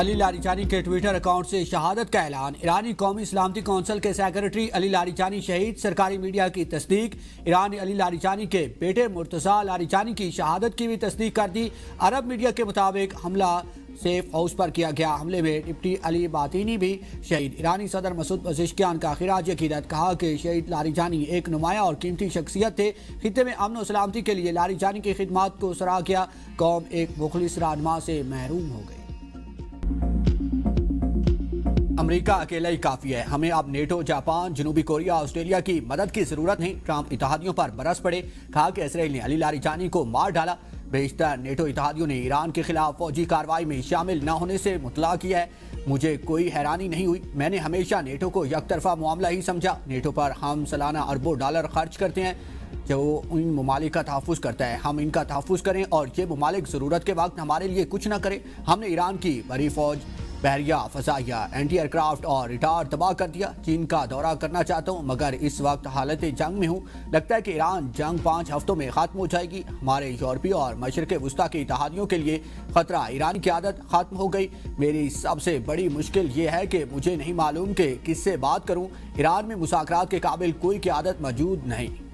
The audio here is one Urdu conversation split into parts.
علی لاریجانی کے ٹویٹر اکاؤنٹ سے شہادت کا اعلان۔ ایرانی قومی سلامتی کونسل کے سیکرٹری علی لاریجانی شہید، سرکاری میڈیا کی تصدیق۔ ایران نے علی لاریجانی کے بیٹے مرتضیٰ لاریجانی کی شہادت کی بھی تصدیق کر دی۔ عرب میڈیا کے مطابق حملہ سیف ہاؤس پر کیا گیا۔ حملے میں ڈپٹی علی باطینی بھی شہید۔ ایرانی صدر مسعود پزشکیان کا خراج عقیدت، کہا کہ شہید لاریجانی ایک نمایاں اور قیمتی شخصیت تھے۔ خطے میں امن و سلامتی کے لیے لاریجانی کی خدمات کو سراہ کیا۔ قوم ایک مخلص رہنما سے محروم ہو گئی۔ امریکہ اکیلا ہی کافی ہے، ہمیں اب نیٹو، جاپان، جنوبی کوریا، آسٹریلیا کی مدد کی ضرورت نہیں۔ ٹرمپ اتحادیوں پر برس پڑے، کہا کہ اسرائیل نے علی لاریجانی کو مار ڈالا۔ بیشتر نیٹو اتحادیوں نے ایران کے خلاف فوجی کارروائی میں شامل نہ ہونے سے مطلع کیا ہے۔ مجھے کوئی حیرانی نہیں ہوئی، میں نے ہمیشہ نیٹو کو یک طرفہ معاملہ ہی سمجھا۔ نیٹو پر ہم سالانہ اربوں ڈالر خرچ کرتے ہیں جو ان ممالک کا تحفظ کرتا ہے، ہم ان کا تحفظ کریں اور یہ ممالک ضرورت کے وقت ہمارے لیے کچھ نہ کریں۔ ہم نے ایران کی بڑی فوج، بحریہ، فضائیہ، اینٹی ایئرکرافٹ اور ریڈار تباہ کر دیا۔ چین کا دورہ کرنا چاہتا ہوں مگر اس وقت حالت جنگ میں ہوں۔ لگتا ہے کہ ایران جنگ 5 ہفتوں میں ختم ہو جائے گی۔ ہمارے یورپی اور مشرق وسطیٰ کے اتحادیوں کے لیے خطرہ ایران کی عادت ختم ہو گئی۔ میری سب سے بڑی مشکل یہ ہے کہ مجھے نہیں معلوم کہ کس سے بات کروں۔ ایران میں مذاکرات کے قابل کوئی قیادت موجود نہیں۔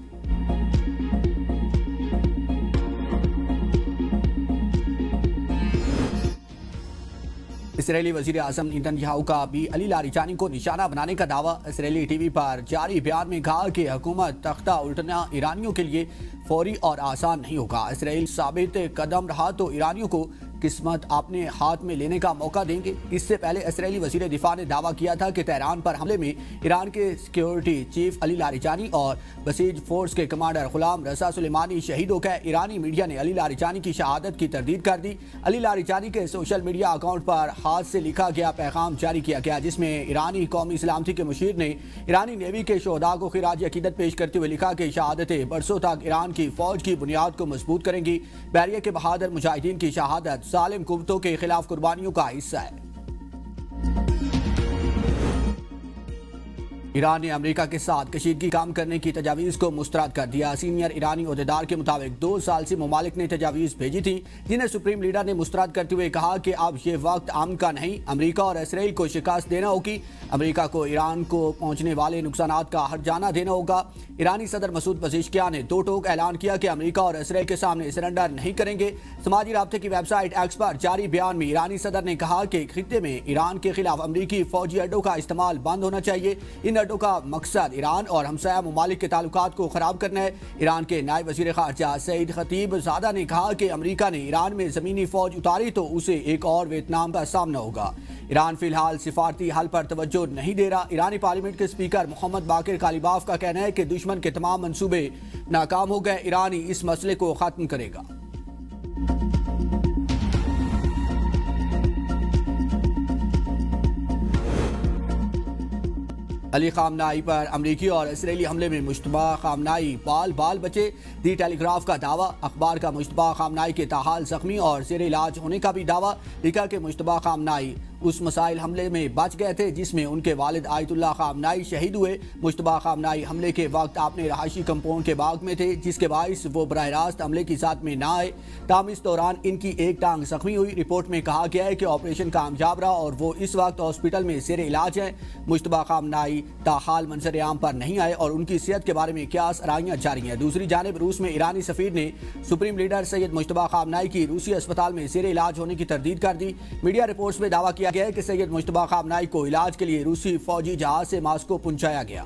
اسرائیلی وزیر اعظم نیتن یاہو کا بھی علی لاریجانی کو نشانہ بنانے کا دعویٰ۔ اسرائیلی ٹی وی پر جاری بیان میں کہا کہ حکومت تختہ الٹنا ایرانیوں کے لیے فوری اور آسان نہیں ہوگا۔ اسرائیل ثابت قدم رہا تو ایرانیوں کو قسمت اپنے ہاتھ میں لینے کا موقع دیں گے۔ اس سے پہلے اسرائیلی وزیر دفاع نے دعویٰ کیا تھا کہ تہران پر حملے میں ایران کے سیکیورٹی چیف علی لاریجانی اور بسیج فورس کے کمانڈر غلام رضا سلیمانی شہید ہو گئے۔ ایرانی میڈیا نے علی لاریجانی کی شہادت کی تردید کر دی۔ علی لاریجانی کے سوشل میڈیا اکاؤنٹ پر ہاتھ سے لکھا گیا پیغام جاری کیا گیا، جس میں ایرانی قومی سلامتی کے مشیر نے ایرانی نیوی کے شہداء کو خراج عقیدت پیش کرتے ہوئے لکھا کہ شہادتیں برسوں تک ایران کی فوج کی بنیاد کو مضبوط کریں گی۔ بحریہ کے بہادر مجاہدین کی شہادت ظالم قوتوں کے خلاف قربانیوں کا حصہ ہے۔ ایران نے امریکہ کے ساتھ کشیدگی کم کرنے کی تجاویز کو مسترد کر دیا۔ سینئر ایرانی عہدیدار کے مطابق 2 سال سے ممالک نے تجاویز بھیجی تھی، جنہیں سپریم لیڈر نے مسترد کرتے ہوئے کہا کہ اب یہ وقت امن کا نہیں، امریکہ اور اسرائیل کو شکست دینا ہوگی۔ امریکہ کو ایران کو پہنچنے والے نقصانات کا ہرجانہ دینا ہوگا۔ ایرانی صدر مسعود پزشکیان نے 2 ٹوک اعلان کیا کہ امریکہ اور اسرائیل کے سامنے سرنڈر نہیں کریں گے۔ سماجی رابطے کی ویب سائٹ ایکس پر جاری بیان میں ایرانی صدر نے کہا کہ خطے میں ایران کے خلاف امریکی فوجی اڈوں کا استعمال بند ہونا چاہیے۔ ان اڈوں کا مقصد ایران اور ہمسایہ ممالک کے تعلقات کو خراب کرنا ہے۔ ایران کے نائب وزیر خارجہ سعید خطیب زادہ نے کہا کہ امریکہ نے ایران میں زمینی فوج اتاری تو اسے ایک اور ویتنام کا سامنا ہوگا۔ ایران فی الحال سفارتی حل پر توجہ نہیں دے رہا۔ ایرانی پارلیمنٹ کے اسپیکر محمد باقر کالیباف کا کہنا ہے کہ دشمن کے تمام منصوبے ناکام ہو گئے، ایران ہی اس مسئلے کو ختم کرے گا۔ علی خامنائی پر امریکی اور اسرائیلی حملے میں مشتبہ خامنائی بال بچے۔ دی ٹیلی گراف کا دعویٰ، اخبار کا مشتبہ خامنائی کے تاحال زخمی اور زیر علاج ہونے کا بھی دعویٰ۔ لکھا کہ مشتبہ خامنائی اس مسائل حملے میں بچ گئے تھے جس میں ان کے والد آیت اللہ خامنائی شہید ہوئے۔ مشتبہ خامنائی حملے کے وقت اپنے رہائشی کمپاؤنڈ کے باغ میں تھے، جس کے باعث وہ براہ راست حملے کی ذات میں نہ آئے، تاہم اس دوران ان کی ایک ٹانگ زخمی ہوئی۔ رپورٹ میں کہا گیا ہے کہ آپریشن کامیاب رہا اور وہ اس وقت ہاسپٹل میں زیر علاج ہیں۔ مشتبہ خامنائی تاحال منظر عام پر نہیں آئے اور ان کی صحت کے بارے میں قیاس آرائیاں جاری ہیں۔ دوسری جانب روس میں ایرانی سفیر نے سپریم لیڈر سید مجتبیٰ خامنائی کی روسی اسپتال میں زیر علاج ہونے کی تردید کر دی۔ میڈیا رپورٹس میں دعویٰ کیا گیا ہے کہ سید مجتبیٰ خامنائی کو علاج کے لیے روسی فوجی جہاز سے ماسکو پہنچایا گیا۔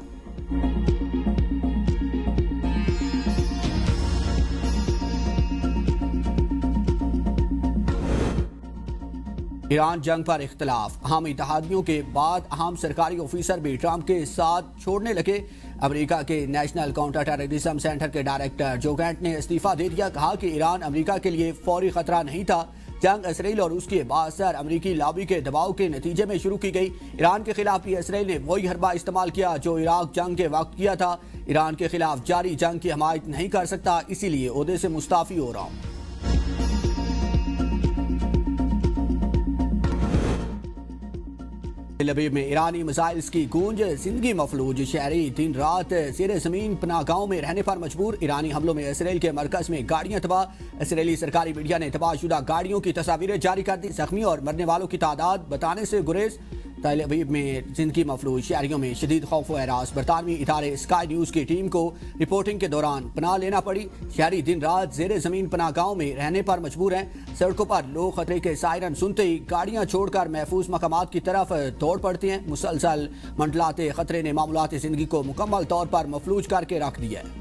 ایران جنگ پر اختلاف، اہم اتحادیوں کے بعد اہم سرکاری آفیسر بھی ٹرمپ کے ساتھ چھوڑنے لگے۔ امریکہ کے نیشنل کاؤنٹر ٹیررزم سینٹر کے ڈائریکٹر جو گینٹ نے استعفیٰ دے دیا، کہا کہ ایران امریکہ کے لیے فوری خطرہ نہیں تھا۔ جنگ اسرائیل اور اس کے بااثر امریکی لابی کے دباؤ کے نتیجے میں شروع کی گئی۔ ایران کے خلاف بھی اسرائیل نے وہی حربہ استعمال کیا جو عراق جنگ کے وقت کیا تھا۔ ایران کے خلاف جاری جنگ کی حمایت نہیں کر سکتا، اسی لیے عہدے سے مستعفی ہو رہا ہوں۔ تل ابیب میں ایرانی میزائلز کی گونج، زندگی مفلوج، شہری دن رات زیر زمین پناہ گاہوں میں رہنے پر مجبور۔ ایرانی حملوں میں اسرائیل کے مرکز میں گاڑیاں تباہ، اسرائیلی سرکاری میڈیا نے تباہ شدہ گاڑیوں کی تصاویریں جاری کر دی۔ زخمی اور مرنے والوں کی تعداد بتانے سے گریز۔ تل ابیب میں زندگی مفلوج، شہریوں میں شدید خوف و ہراس۔ برطانوی ادارے اسکائی نیوز کی ٹیم کو رپورٹنگ کے دوران پناہ لینا پڑی۔ شہری دن رات زیر زمین پناہ گاہوں میں رہنے پر مجبور ہیں۔ سڑکوں پر لوگ خطرے کے سائرن سنتے ہی گاڑیاں چھوڑ کر محفوظ مقامات کی طرف دوڑ پڑتی ہیں۔ مسلسل منڈلاتے خطرے نے معمولات زندگی کو مکمل طور پر مفلوج کر کے رکھ دیا ہے۔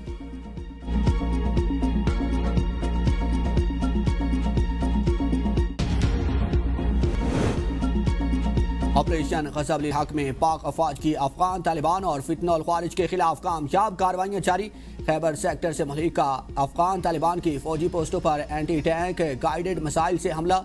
آپریشن غضب الحق میں پاک افواج کی افغان طالبان اور فتنہ الخوارج کے خلاف کامیاب کارروائیاں جاری۔ خیبر سیکٹر سے ملحقہ افغان طالبان کی فوجی پوسٹوں پر اینٹی ٹینک گائیڈڈ میزائل سے حملہ،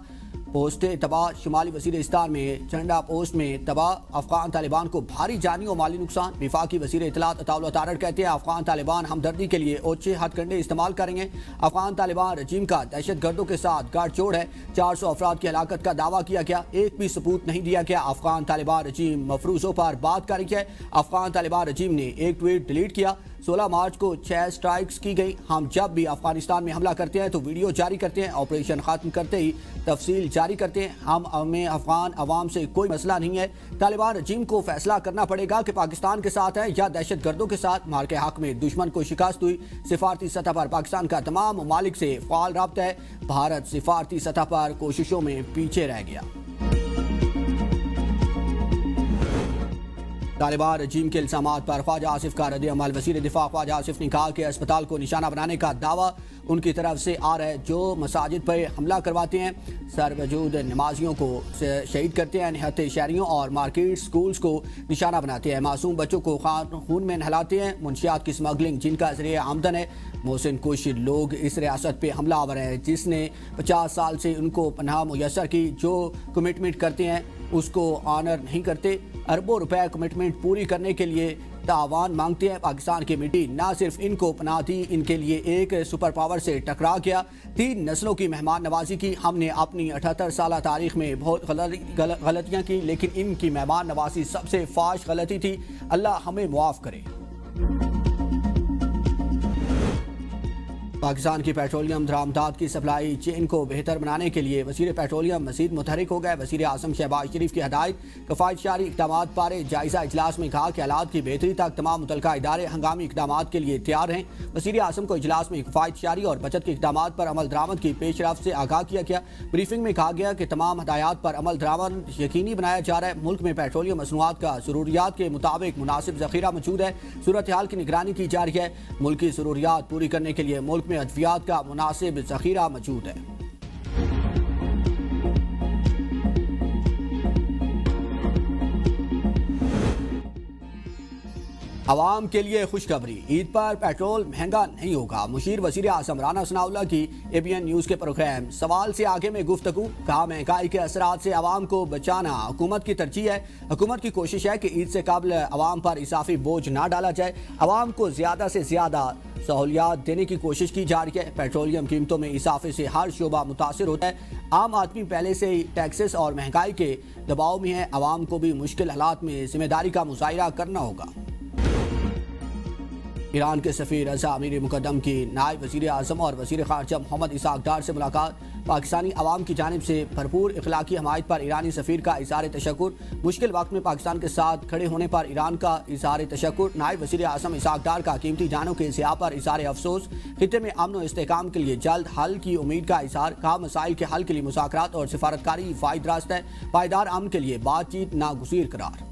پوسٹیں تباہ۔ شمالی وزیرستان میں چنڈا پوسٹ میں تباہ، افغان طالبان کو بھاری جانی و مالی نقصان۔ وفاقی وزیر اطلاعات عطاءاللہ تارڑ کہتے ہیں افغان طالبان ہمدردی کے لیے اوچھے ہتھ کنڈے استعمال کریں گے۔ افغان طالبان رجیم کا دہشت گردوں کے ساتھ گاڑ جوڑ ہے۔ 400 افراد کی ہلاکت کا دعویٰ کیا گیا، ایک بھی ثبوت نہیں دیا گیا۔ افغان طالبان رجیم مفروضوں پر بات کر رہی ہے۔ افغان طالبان رجیم نے ایک ٹویٹ ڈیلیٹ کیا۔ 16 مارچ کو 6 سٹرائکس کی گئی۔ ہم جب بھی افغانستان میں حملہ کرتے ہیں تو ویڈیو جاری کرتے ہیں، آپریشن ختم کرتے ہی تفصیل جاری کرتے ہیں۔ ہمیں افغان عوام سے کوئی مسئلہ نہیں ہے۔ طالبان رجیم کو فیصلہ کرنا پڑے گا کہ پاکستان کے ساتھ ہے یا دہشت گردوں کے ساتھ۔ مارکے حق میں دشمن کو شکست ہوئی۔ سفارتی سطح پر پاکستان کا تمام ممالک سے فعال رابطہ ہے۔ بھارت سفارتی سطح پر کوششوں میں پیچھے رہ گیا۔ طالبان رجیم کے الزامات پر خواجہ آصف کا رد عمل۔ وزیر دفاع خواجہ آصف نے کہا کہ اسپتال کو نشانہ بنانے کا دعویٰ ان کی طرف سے آ رہا ہے، جو مساجد پر حملہ کرواتے ہیں، سربجود نمازیوں کو شہید کرتے ہیں، نہتے شہریوں اور مارکیٹ سکولز کو نشانہ بناتے ہیں، معصوم بچوں کو خون میں نہلاتے ہیں، منشیات کی سمگلنگ جن کا ذریعہ آمدن ہے۔ محسن کش لوگ اس ریاست پہ حملہ آور ہیں جس نے 50 سال سے ان کو پناہ میسر کی، جو کمٹمنٹ کرتے ہیں اس کو آنر نہیں کرتے، اربوں روپے کمٹمنٹ پوری کرنے کے لیے تعاون مانگتے ہیں۔ پاکستان کی مٹی نہ صرف ان کو پناہ دی، ان کے لیے ایک سپر پاور سے ٹکرا گیا، 3 نسلوں کی مہمان نوازی کی۔ ہم نے اپنی 78 سالہ تاریخ میں بہت غلطیاں کی، لیکن ان کی مہمان نوازی سب سے فاش غلطی تھی۔ اللہ ہمیں معاف کرے۔ پاکستان کی پیٹرولیم درآمدات کی سپلائی چین کو بہتر بنانے کے لیے وزیر پیٹرولیم مزید متحرک ہو گئے۔ وزیر اعظم شہباز شریف کی ہدایت، کفایت شعاری اقدامات بارے جائزہ اجلاس میں کہا کہ حالات کی بہتری تک تمام متعلقہ ادارے ہنگامی اقدامات کے لیے تیار ہیں۔ وزیر اعظم کو اجلاس میں کفایت شعاری اور بچت کے اقدامات پر عمل درآمد کی پیش رفت سے آگاہ کیا گیا۔ بریفنگ میں کہا گیا کہ تمام ہدایات پر عمل درآمد یقینی بنایا جا رہا ہے۔ ملک میں پیٹرولیم مصنوعات کا ضروریات کے مطابق مناسب ذخیرہ موجود ہے۔ صورتحال کی نگرانی کی جا رہی ہے۔ ملکی ضروریات پوری کرنے کے لیے ملک میں ادویات کا مناسب ذخیرہ موجود ہے۔ عوام کے لیے خوشخبری، عید پر پیٹرول مہنگا نہیں ہوگا۔ مشیر وزیر اعظم رانا ثناءاللہ کی ABN نیوز کے پروگرام سوال سے آگے میں گفتگو، کہا مہنگائی کے اثرات سے عوام کو بچانا حکومت کی ترجیح ہے۔ حکومت کی کوشش ہے کہ عید سے قبل عوام پر اضافی بوجھ نہ ڈالا جائے، عوام کو زیادہ سے زیادہ سہولیات دینے کی کوشش کی جا رہی ہے۔ پیٹرولیم قیمتوں میں اضافے سے ہر شعبہ متاثر ہوتا ہے۔ عام آدمی پہلے سے ہی ٹیکسز اور مہنگائی کے دباؤ میں ہے، عوام کو بھی مشکل حالات میں ذمہ داری کا مظاہرہ کرنا ہوگا۔ ایران کے سفیر رضا امیر مقدم کی نائب وزیر اعظم اور وزیر خارجہ محمد اسحاق ڈار سے ملاقات، پاکستانی عوام کی جانب سے بھرپور اخلاقی حمایت پر ایرانی سفیر کا اظہار تشکر، مشکل وقت میں پاکستان کے ساتھ کھڑے ہونے پر ایران کا اظہار تشکر، نائب وزیر اعظم اسحاق ڈار کا قیمتی جانوں کے ضیاع پر اظہار افسوس، خطے میں امن و استحکام کے لیے جلد حل کی امید کا اظہار، کہا مسائل کے حل کے لیے مذاکرات اور سفارتکاری فائدہ راست ہے، پائیدار امن کے لیے بات چیت ناگزیر قرار۔